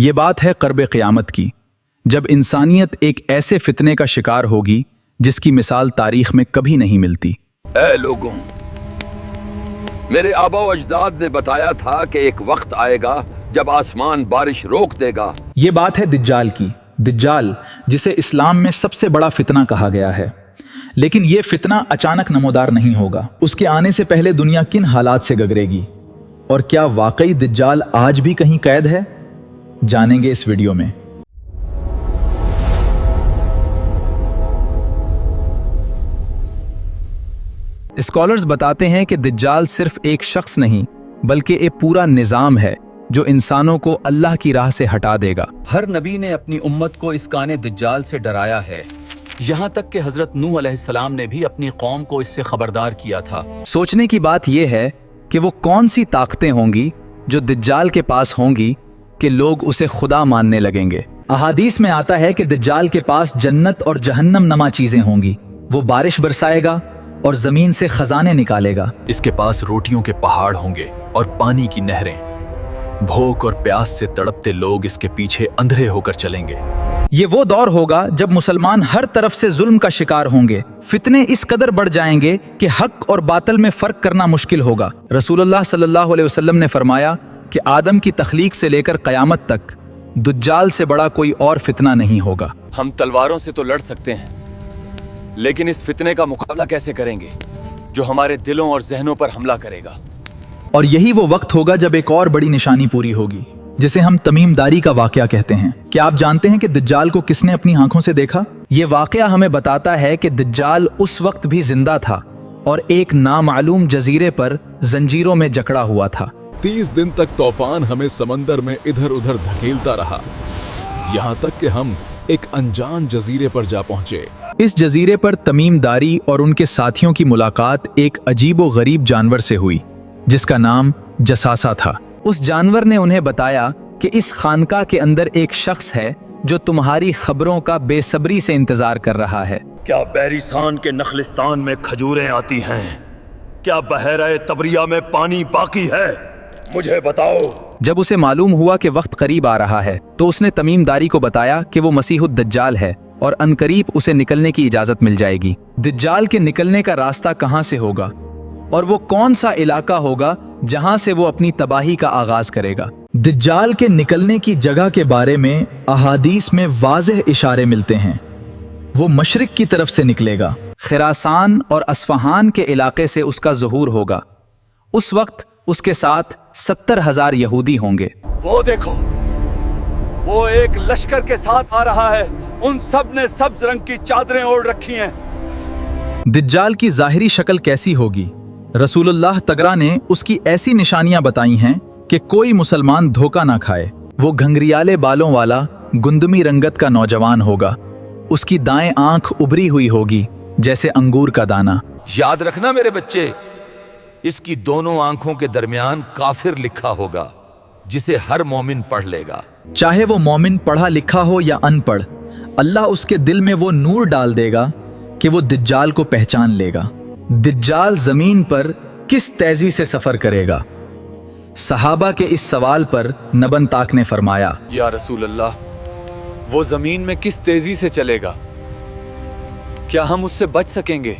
ये बात है क़र्ब क़यामत की, जब इंसानियत एक ऐसे फितने का शिकार होगी जिसकी मिसाल तारीख में कभी नहीं मिलती। ऐ लोगों, मेरे आबा अजदाद ने बताया था कि एक वक्त आएगा जब आसमान बारिश रोक देगा। ये बात है दज्जाल की। दज्जाल जिसे इस्लाम में सबसे बड़ा फितना कहा गया है, लेकिन ये फितना अचानक नमोदार नहीं होगा। उसके आने से पहले दुनिया किन हालात से गुजरेगी, और क्या वाकई दज्जाल आज भी कहीं कैद है, जानेंगे इस वीडियो में। स्कॉलर्स बताते हैं कि दज्जाल सिर्फ एक शख्स नहीं बल्कि एक पूरा निजाम है जो इंसानों को अल्लाह की राह से हटा देगा। हर नबी ने अपनी उम्मत को इस काने दज्जाल से डराया है, यहाँ तक कि हजरत नूह अलैहिस्सलाम ने भी अपनी कौम को इससे खबरदार किया था। सोचने की बात यह है कि वो कौन सी ताकतें होंगी जो दज्जाल के पास होंगी कि लोग उसे खुदा मानने लगेंगे। अहादीस में आता है कि दज्जाल के पास जन्नत और जहन्नम नमा चीजें होंगी। वो बारिश बरसाएगा और जमीन से खजाने निकालेगा। इसके पास रोटियों के पहाड़ होंगे और पानी की नहरें। भूख और प्यास से तड़पते लोग इसके पीछे अंधे होकर चलेंगे। ये वो दौर होगा जब मुसलमान हर तरफ से जुल्म का शिकार होंगे। फितने इस कदर बढ़ जाएंगे कि हक और बातिल में फर्क करना मुश्किल होगा। रसूलुल्लाह सल्लल्लाहु अलैहि वसल्लम ने फरमाया कि आदम की तख्लीक से लेकर क़यामत तक दज्जाल से बड़ा कोई और फितना नहीं होगा। हम तलवारों से तो लड़ सकते हैं, लेकिन इस फितने का मुकाबला कैसे करेंगे जो हमारे दिलों और जहनों पर हमला करेगा। और यही वो वक्त होगा जब एक और बड़ी निशानी पूरी होगी, जिसे हम तमीमदारी का वाकया कहते हैं। क्या आप जानते हैं कि दज्जाल को किसने अपनी आंखों से देखा? ये वाकया हमें बताता है कि दज्जाल उस वक्त भी जिंदा था और एक नामालूम जजीरे पर जंजीरों में जकड़ा हुआ था। 30 दिन तक तूफान हमें समंदर में इधर उधर धकेलता रहा, यहाँ तक कि हम एक अनजान जजीरे पर जा पहुंचे। इस जजीरे पर तमीमदारी और उनके साथियों की मुलाकात एक अजीबो गरीब जानवर से हुई जिसका नाम जसासा था। उस जानवर ने उन्हें बताया कि इस खानका के अंदर एक शख्स है जो तुम्हारी खबरों का बेसब्री से इंतजार कर रहा है। क्या बैरिसान के नखलिस्तान में खजूरें आती हैं? क्या बहरा तबरिया में पानी बाकी है? मुझे बताओ। जब उसे मालूम हुआ कि वक्त करीब आ रहा है तो उसने तमीमदारी को बताया कि वो मसीहुद दज्जाल है और अनकरीब उसे निकलने की इजाजत मिल जाएगी। दज्जाल के निकलने का रास्ता कहां से होगा और वो कौन सा इलाका होगा जहां से वो अपनी तबाही का आगाज करेगा। दज्जाल के निकलने की जगह के बारे में अहादीस में वाज़ेह इशारे मिलते हैं। वो मशरिक की तरफ से निकलेगा। खिरासान और अस्फहान के इलाके से उसका ज़ुहूर होगा। उस वक्त उसके साथ 70,000 यहूदी होंगे। वो देखो, वो एक लश्कर के साथ आ रहा है। उन सब ने सब्ज रंग की चादरें ओढ़ रखी हैं। दज्जाल की जाहिरी शक्ल कैसी होगी? रसूलुल्लाह तगरा ने उसकी ऐसी निशानियां बताई हैं कि कोई मुसलमान धोखा ना खाए। वो घंघरियाले बालों वाला गुंदमी रंगत का नौजवान होगा। उसकी दाएं आंख उभरी हुई होगी जैसे अंगूर का दाना। याद रखना मेरे बच्चे, इसकी दोनों आंखों के दरमियान काफिर लिखा होगा जिसे हर मोमिन पढ़ लेगा। चाहे वो मोमिन पढ़ा लिखा हो या अनपढ़, अल्लाह उसके दिल में वो नूर डाल देगा कि वो दज्जाल को पहचान लेगा। दज्जाल जमीन पर किस तेजी से सफर करेगा? सहाबा के इस सवाल पर नबन ताक ने फरमाया, या रसूल अल्लाह, वो जमीन में किस तेजी से चलेगा? क्या हम उससे बच सकेंगे?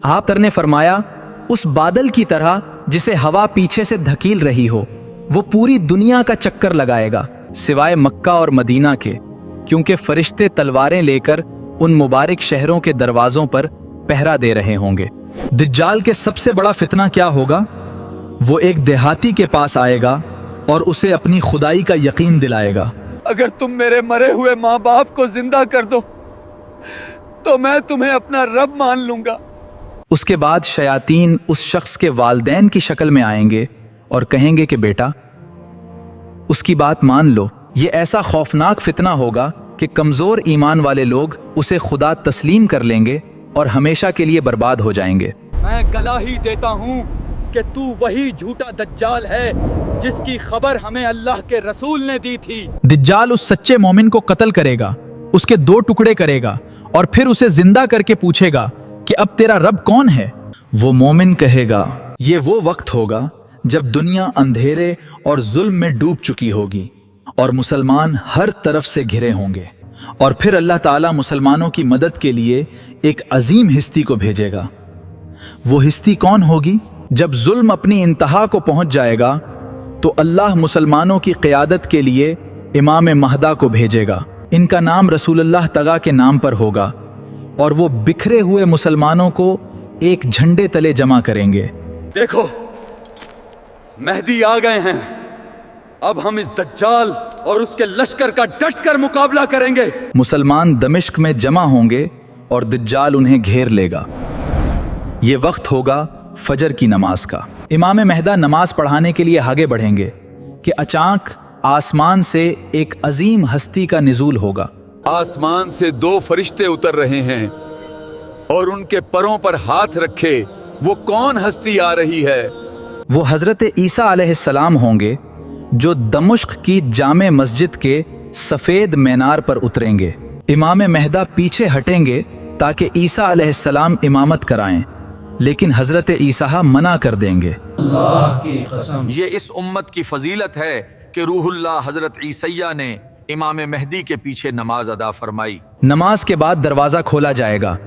आप ने फरमाया, उस बादल की तरह जिसे हवा पीछे से धकील रही हो। वो पूरी दुनिया का चक्कर लगाएगा सिवाय मक्का और मदीना के, क्योंकि फरिश्ते तलवारें लेकर उन मुबारक शहरों के दरवाजों पर पहरा दे रहे होंगे। दज्जाल के सबसे बड़ा फितना क्या होगा? वो एक देहाती के पास आएगा और उसे अपनी खुदाई का यकीन दिलाएगा। अगर तुम मेरे मरे हुए माँ बाप को जिंदा कर दो तो मैं तुम्हें अपना रब मान लूंगा। उसके बाद शयातीन उस शख्स के वालदैन की शक्ल में आएंगे और कहेंगे कि बेटा, उसकी बात मान लो। ये ऐसा खौफनाक फितना होगा कि कमजोर ईमान वाले लोग उसे खुदा तस्लीम कर लेंगे और हमेशा के लिए बर्बाद हो जाएंगे। मैं गला ही देता हूँ कि तू वही झूठा दज्जाल है जिसकी खबर हमें अल्लाह के रसूल ने दी थी। दज्जाल उस सच्चे मोमिन को कत्ल करेगा, उसके 2 टुकड़े करेगा और फिर उसे जिंदा करके पूछेगा कि अब तेरा रब कौन है? वो मोमिन कहेगा, ये वो वक्त होगा जब दुनिया अंधेरे और जुल्म में डूब चुकी होगी और मुसलमान हर तरफ से घिरे होंगे। और फिर अल्लाह ताला मुसलमानों की मदद के लिए एक अजीम हिस्ती को भेजेगा। वो हिस्ती कौन होगी? जब जुल्म अपनी इंतहा को पहुंच जाएगा तो अल्लाह मुसलमानों की क़यादत के लिए इमाम महदा को भेजेगा। इनका नाम रसूलुल्लाह तगा के नाम पर होगा और वो बिखरे हुए मुसलमानों को एक झंडे तले जमा करेंगे। देखो, मेहदी आ गए हैं। अब हम इस दज्जाल और उसके लश्कर का डटकर मुकाबला करेंगे। मुसलमान दमिश्क में जमा होंगे और दज्जाल उन्हें घेर लेगा। ये वक्त होगा फजर की नमाज का। इमाम महदा नमाज पढ़ाने के लिए आगे बढ़ेंगे कि अचानक आसमान से एक अजीम हस्ती का निज़ूल होगा। आसमान से 2 फरिश्ते उतर रहे हैं और उनके परों पर हाथ रखे वो कौन हस्ती आ रही है? वो हजरत ईसा अलैहिस्सलाम होंगे जो दमिश्क की जामे मस्जिद के सफेद मीनार पर उतरेंगे। इमाम महदा पीछे हटेंगे ताकि ईसा अलैहिस्सलाम इमामत कराएं, लेकिन हजरत ईसा मना कर देंगे। ये इस उम्मत की फजीलत है कि रूहुल्लाह हजरत ईसैया ने इमाम मेहदी के पीछे नमाज अदा फरमाई। नमाज के बाद दरवाजा खोला जाएगा।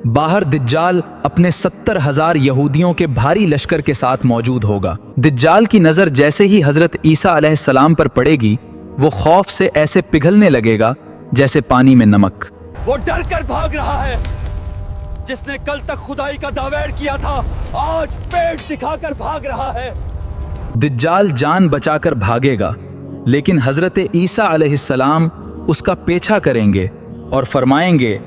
बाहर दज्जाल अपने 70,000 यहूदियों के भारी लश्कर के साथ मौजूद होगा। दज्जाल की नजर जैसे ही हजरत ईसा अलैहिस्सलाम पर पड़ेगी, वो खौफ से ऐसे पिघलने लगेगा जैसे पानी में नमक। वो डर कर भाग रहा है। जिसने कल तक खुदाई का दावेर किया था, आज पेट दिखाकर भाग रहा है। दज्जाल जान बचाकर भागेगा, लेकिन हजरत ईसा अलैहिस्सलाम उसका पीछा करेंगे और फरमाएंगे,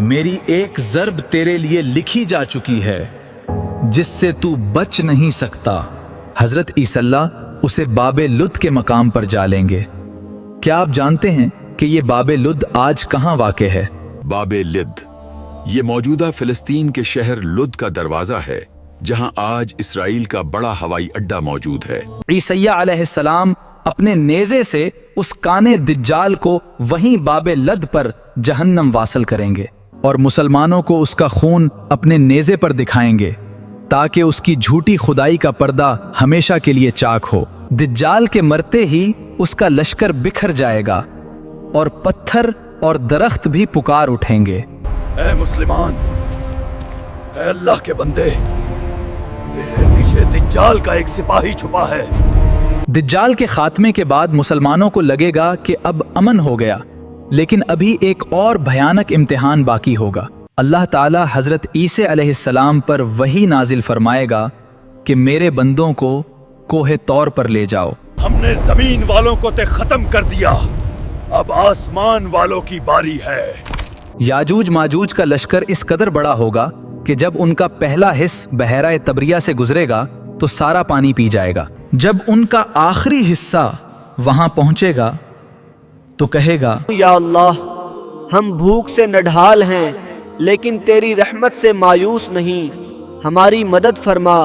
मेरी एक ज़र्ब तेरे लिए लिखी जा चुकी है जिससे तू बच नहीं सकता। हजरत ईसा उसे बाबे लुद के मकाम पर जा लेंगे। क्या आप जानते हैं कि ये बाबे लुद आज कहाँ वाक़े है? बाबे लिद ये मौजूदा फिलिस्तीन के शहर लुद का दरवाजा है, जहां आज इसराइल का बड़ा हवाई अड्डा मौजूद है। ईसा अलैहिस्सलाम अपने नेज़े से उस काने दज्जाल को वहीं बाबे लद पर जहन्नम वासल करेंगे और मुसलमानों को उसका खून अपने नेज़े पर दिखाएंगे ताकि उसकी झूठी खुदाई का पर्दा हमेशा के लिए चाक हो। दज्जाल के मरते ही उसका लश्कर बिखर जाएगा और पत्थर और दरख्त भी पुकार उठेंगे, ऐ मुसलमान, ऐ अल्लाह के बंदे, मेरे पीछे दज्जाल का एक सिपाही छुपा है। दज्जाल के खात्मे के बाद मुसलमानों को लगेगा कि अब अमन हो गया, लेकिन अभी एक और भयानक इम्तिहान बाकी होगा। अल्लाह ताला हजरत ईसा अलैहिस्सलाम पर वही नाजिल फरमाएगा कि मेरे बंदों को कोहे तौर पर ले जाओ। हमने जमीन वालों को ते खत्म कर दिया, अब आसमान वालों की बारी है। याजूज माजूज का लश्कर इस कदर बड़ा होगा कि जब उनका पहला हिस्स बहरा तबरिया से गुजरेगा तो सारा पानी पी जाएगा। जब उनका आखिरी हिस्सा वहां पहुंचेगा तो कहेगा, या अल्लाह, हम भूख से नढाल हैं लेकिन तेरी रहमत से मायूस नहीं, हमारी मदद फरमा।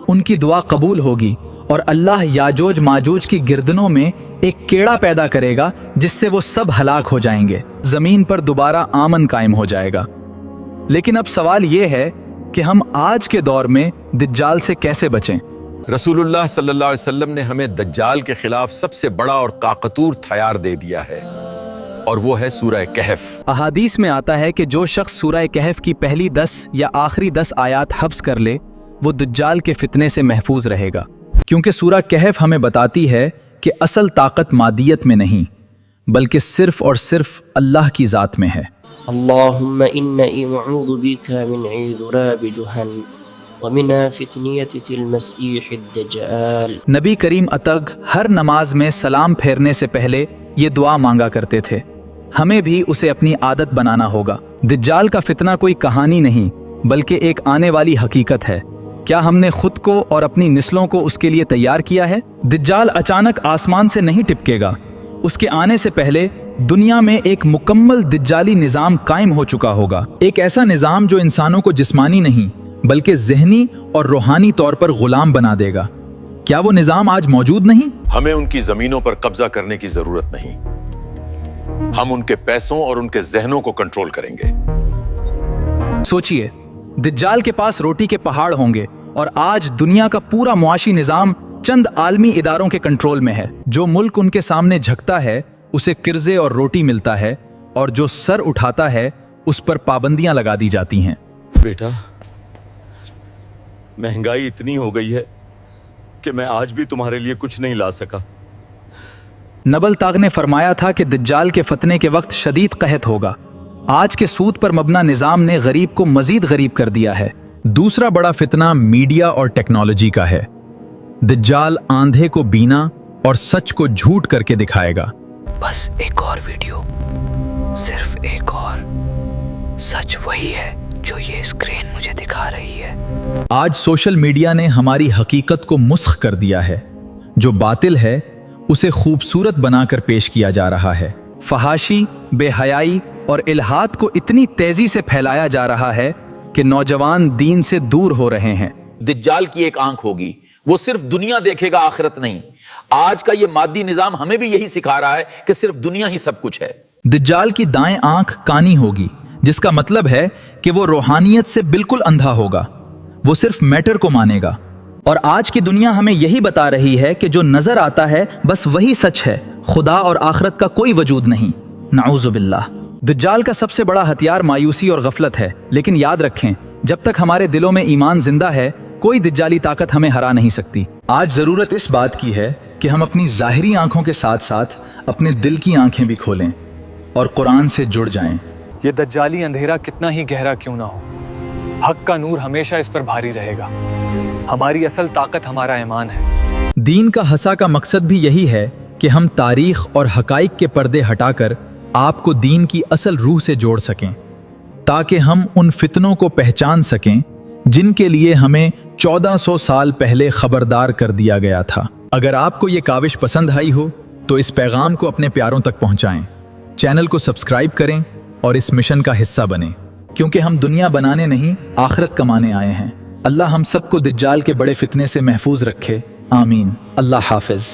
उनकी दुआ कबूल होगी और अल्लाह याजूज माजूज की गिरदनों में एक कीड़ा पैदा करेगा जिससे वो सब हलाक हो जाएंगे। जमीन पर दोबारा आमन कायम हो जाएगा। लेकिन अब सवाल ये है कि हम आज के दौर में दज्जाल से कैसे बचें? रसूलुल्लाह सल्लल्लाहु अलैहि वसल्लम ने हमें दज्जाल के खिलाफ सबसे बड़ा और ताकतूर हथियार दे दिया है, और वो है सूरह कहफ। अहादीस में आता है कि जो शख्स सूरह कहफ की पहली 10 या आखिरी 10 आयात हफ्ज़ कर ले, वो दज्जाल के फितने से महफूज रहेगा, क्योंकि सूरह कहफ हमें बताती है कि असल ताकत मादियत में नहीं बल्कि सिर्फ और सिर्फ अल्लाह की ज़ात में है। अल्लाहुम्मा इन्नी अऊज़ु बिका मिन इज़राबि जहन्नम व मिन फितनियतिल मसीहिद दज्जाल। नबी करीम अतग हर नमाज में सलाम फेरने से पहले ये दुआ मांगा करते थे। हमें भी उसे अपनी आदत बनाना होगा। दज्जाल का फितना कोई कहानी नहीं बल्कि एक आने वाली हकीकत है। क्या हमने खुद को और अपनी नस्लों को उसके लिए तैयार किया है? दज्जाल अचानक आसमान से नहीं टिपकेगा। उसके आने से पहले दुनिया में एक मुकम्मल दज्जाली निज़ाम कायम हो चुका होगा। एक ऐसा निज़ाम जो इंसानों को जिस्मानी नहीं बल्कि ज़हनी और रूहानी तौर पर गुलाम बना देगा। क्या वो निज़ाम आज मौजूद नहीं? हमें उनकी जमीनों पर कब्जा करने की जरूरत नहीं, हम उनके पैसों और उनके जहनों को कंट्रोल करेंगे। सोचिए, दज्जाल के पास रोटी के पहाड़ होंगे और आज दुनिया का पूरा मुआशी निज़ाम चंद आलमी इदारों के कंट्रोल में है। जो मुल्क उनके सामने झुकता है उसे किर्जे और रोटी मिलता है, और जो सर उठाता है उस पर पाबंदियां लगा दी जाती हैं। बेटा, महंगाई इतनी हो गई है कि मैं आज भी तुम्हारे लिए कुछ नहीं ला सका। नबल ताग ने फरमाया था कि दज्जाल के फतने के वक्त शदीद कहत होगा। आज के सूद पर मबना निजाम ने गरीब को मजीद गरीब कर दिया है। दूसरा बड़ा फितना मीडिया और टेक्नोलॉजी का है। दज्जाल आंधे को बीना और सच को झूठ करके दिखाएगा। बस एक और वीडियो, सिर्फ एक और। सच वही है जो ये स्क्रीन मुझे दिखा रही है। आज सोशल मीडिया ने हमारी हकीकत को मुस्ख कर दिया है। जो बातिल है उसे खूबसूरत बनाकर पेश किया जा रहा है। फहाशी, बेहयाई और इल्हाद को इतनी तेजी से फैलाया जा रहा है कि नौजवान दीन से दूर हो रहे हैं। दज्जाल की एक आंख होगी, वो सिर्फ दुनिया देखेगा, आखिरत नहीं। आज का ये मादी निजाम हमें भी यही सिखा रहा है कि सिर्फ दुनिया ही सब कुछ है। दज्जाल की दाएं आंख कानी होगी, जिसका मतलब है कि वो रूहानियत से बिल्कुल अंधा होगा। वो सिर्फ मैटर को मानेगा। और आज की दुनिया हमें यही बता रही है कि जो नजर आता है बस वही सच है, खुदा और आखिरत का कोई वजूद नहीं। नाउजुबिल्लाह। दज्जाल का सबसे बड़ा हथियार मायूसी और गफलत है, लेकिन याद रखें, जब तक हमारे दिलों में ईमान जिंदा है कोई दज्जाली ताकत हमें हरा नहीं सकती। आज जरूरत इस बात की है कि हम अपनी जाहिरी आंखों के साथ साथ अपने दिल की आंखें भी खोलें और कुरान से जुड़ जाएं। ये दज्जाली अंधेरा कितना ही गहरा क्यों ना हो, हक का नूर हमेशा इस पर भारी रहेगा। हमारी असल ताकत हमारा ईमान है। दीन का हसा का मकसद भी यही है कि हम तारीख और हकाइक के पर्दे हटाकर आपको दीन की असल रूह से जोड़ सकें, ताकि हम उन फितनों को पहचान सकें जिनके लिए हमें 1400 साल पहले खबरदार कर दिया गया था। अगर आपको ये काविश पसंद आई हो तो इस पैगाम को अपने प्यारों तक पहुंचाएं, चैनल को सब्सक्राइब करें और इस मिशन का हिस्सा बनें, क्योंकि हम दुनिया बनाने नहीं आखिरत कमाने आए हैं। अल्लाह हम सबको दज्जाल के बड़े फितने से महफूज रखे। आमीन। अल्लाह हाफिज।